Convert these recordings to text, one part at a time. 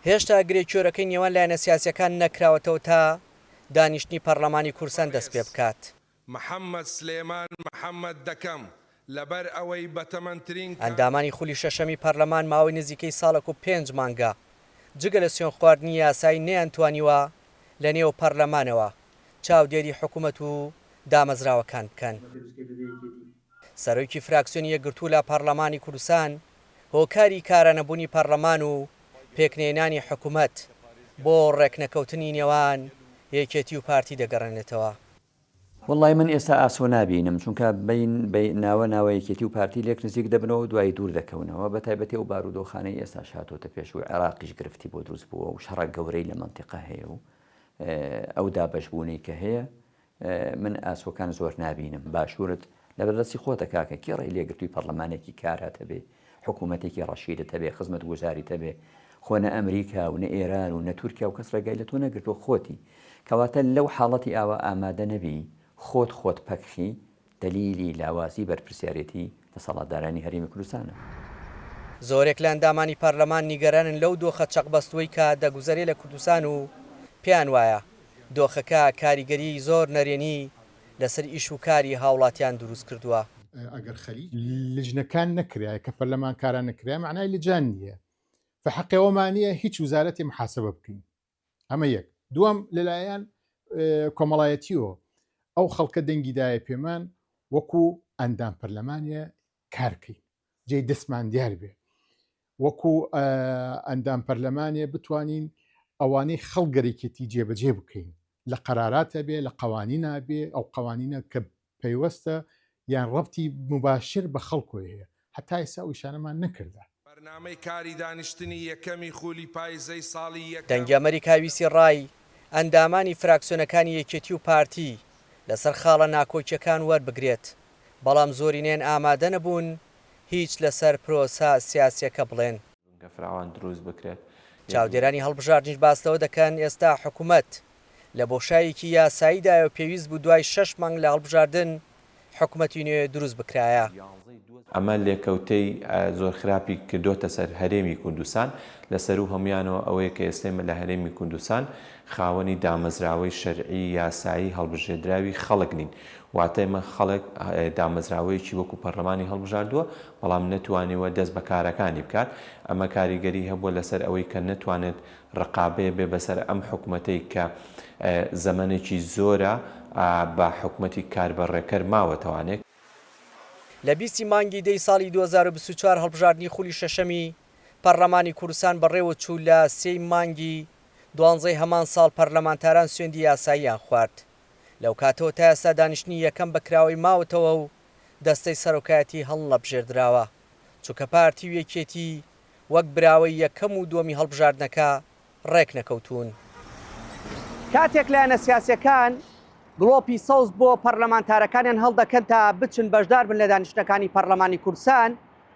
هێشتا گرێکیۆرەکەی نێوان لایەنە سیاسیەکان نەکراوەتەوە تا دانیشتنی پەرلەمانی کوردستان دەست پێ بکات. محەممەد سلێمان محەممەد دەکەم لەبەر ئەوەی بەتەمەندترین ئەندامانی خولی شەشەمی پەرلەمان ماوەی نزیکەی ساڵێک و 5 مانگە جگە لە سوێن خواردنی یاسایی نەیانتوانیوە لە نێو پەرلەمانەوە چاودێری حکوومەت و دامەزراوەکان بکەن. سەرۆکی فراکسیۆنی یەکگرتوو لە پەرلەمانی کوردستان هۆکاری کارانەبوونی پەرلەمان و پێکنێنانی حکوومەت بۆ ڕێکنەکەوتنی نێوان یەکێتی و پارتی دەگەڕێنێتەوە. وڵی من ئێستا ئاسۆ نابینم چونکە ناوە ناوەیەکێتی و پارتی لێک نزیک دەبنەوە دوای دوور دەکەونەوە بە تایبەتی و بارودۆخانەی ئێستا شاتۆتە پێش و عێراقیش گرفتی بۆ دروست بووە و شەڕە گەورەی لە منتیقە هەیە و ئەو دابەشبوونی کە هەیە من ئاسۆکان زۆر نابینم. باشوورت لەبەردەستی خۆتە کاکە کێڕی لێگرتووی پەرلەمانێکی کاراتە بێ حکوومەتێکی ڕەشیدەتە بێ خزمەت گوزاریتە بێ خۆ نە ئەمریکا و نە ئێران و نە تورکیا و کەس ڕێگای لە تۆ نەگرتووە خۆتی کەواتە لەو حاڵەتی ئاوە ئامادە نەبی خۆت پەکخی دلیلی لاوازی بەرپرسیارەتی دەسەڵاتدارانی هەرێمی کوردستانە. زۆرێک لە ئەندامانی پەرلەمان نیگەرانن لەو دۆخە چەقبەستووی کە دەگوزارێت لە کوردستان و پێیان وایە دۆخەکە کاریگەری زۆر نەرێنی لەسەر ئیش و کاری هاوڵاتیان دروست کردووە. ئەگەر خەلیج لجنەکان نەکرایە کە پەرلەمان کاران نەکرای معنای لجان نییە فحەقەوەمانە هیچ وزارەتی محاسبە بکەین. ئەمە یەک. دووەم لەلایەن کۆمەڵایەتیەوە ئەو خەڵکە دەنگیدایە پێمان وەکو ئەندام پەرلەمانیە کارکەین جێی دەستمان دیار بێ وەکو ئەندام پەرلەمانێ بتوانین ئەوانەی خەڵگەرێکێتی جێبەجێ بکەین لە قەراراتە بێ لە قەوانینە بێ ئەو قەوانینە کە پەیوەستە یان ڕەبتی مباشر بە خەڵکۆ هەیە حتا ئێستا ئیشانەمان نەکردە. بەرنامەی کاری دانیشتنی یەکەمی خولی پایزەی ساڵی دەنگی ئەمریکاویسی ڕای ئەندامانی فراکسیۆنەکانی یەکێتی و پارتی لەسەر خاڵە ناکۆکیەکان وەربگرێت بەڵام زۆرینێن ئامادە نەبوون هیچ لەسەر پرۆسا سیاسیەکە بڵێن. فراوان دروست بکرێت. چاودێرانی هەڵبژاردنیش باستەوە دەکەن ئێستا حکوومەت لە بۆشایەکی یاساییدایە و پێویست بوو دوای 6 مانگ لە هەڵبژاردن حکوومەتی نوێ دروست بکرایە. ئەمە لێکەوتەی زۆر خراپی کردوتە سەر هەرێمی کوردستان لەسەر و هەمویانەوە ئەوەیە کە ئێستێمە لە هەرێمی کوردستان خاوەنی دامەزراوەی شەرعی یاسایی هەڵبژێردراوی خەڵک نین واتە ئێمە خەڵک دامەزراوەیەکی وەکو پەرلەمانی هەڵبژاردووە بەڵام نەتوانیوە دەست بە کارەکانی بکات. ئەمە کاریگەری هەبووە لەسەر ئەوەی کە نەتوانێت ڕقابەیە بێ بەسەر ئەم حکوومەتەی کە زەمانێکی زۆرە بە حکوومەتی کاربەڕێکەر ماوەتەوانێت. لە 20 مانگی دەی ساڵی 2024 هەڵبژاردننی خولی شەشەمی پەرلەمانی کوردستان بەڕێوە چوو لە 3 مانگی 12 هەمان ساڵ پەرلەمانتاران سوێندی یاساییان خوارد. لەو کاتەوە تا ئێستا دانیشتنی یەکەم بەکراوی ماوەتەوە و دەستەی سەرۆکایەتی هەڵ لەبژێردراوە چونکە پارتی و یەکێتی وەک براوەی یەکەم و دووەمی هەڵبژاردنەکە ڕێک نەکەوتون. کاتێک لایەنە سیاسیەکان گڵۆپی سەوز بۆ پەرلەمانتارەکانیان هەڵدەکەن تا بچن بەشدار بن لە دانیشتەکانی پەرلەمانی کوردستان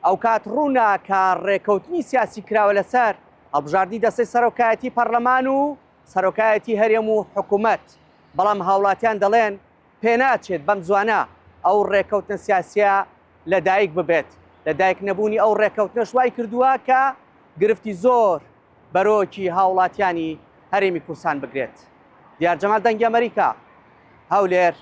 ئەو کات ڕوونا کە ڕێکەوتنی سیاسی کراوە لەسەر هەڵبژاردننی دەستەی سەرۆکایەتی پەرلەمان و سەرۆکایەتی هەرێم و حکوومەت بەڵام هاوڵاتیان دەڵێن پێناچێت بەم زوانە ئەو ڕێکەوتنە سیاسیە لەدایک ببێت. لەدایک نەبوونی ئەو ڕێکەوتنە شوای کردووە کە گرفتی زۆر بەرۆکی هاوڵاتیانی هەرێمی کوردستان بگرێت. دیار جەمال دەنگی ئەمریکا هەولێر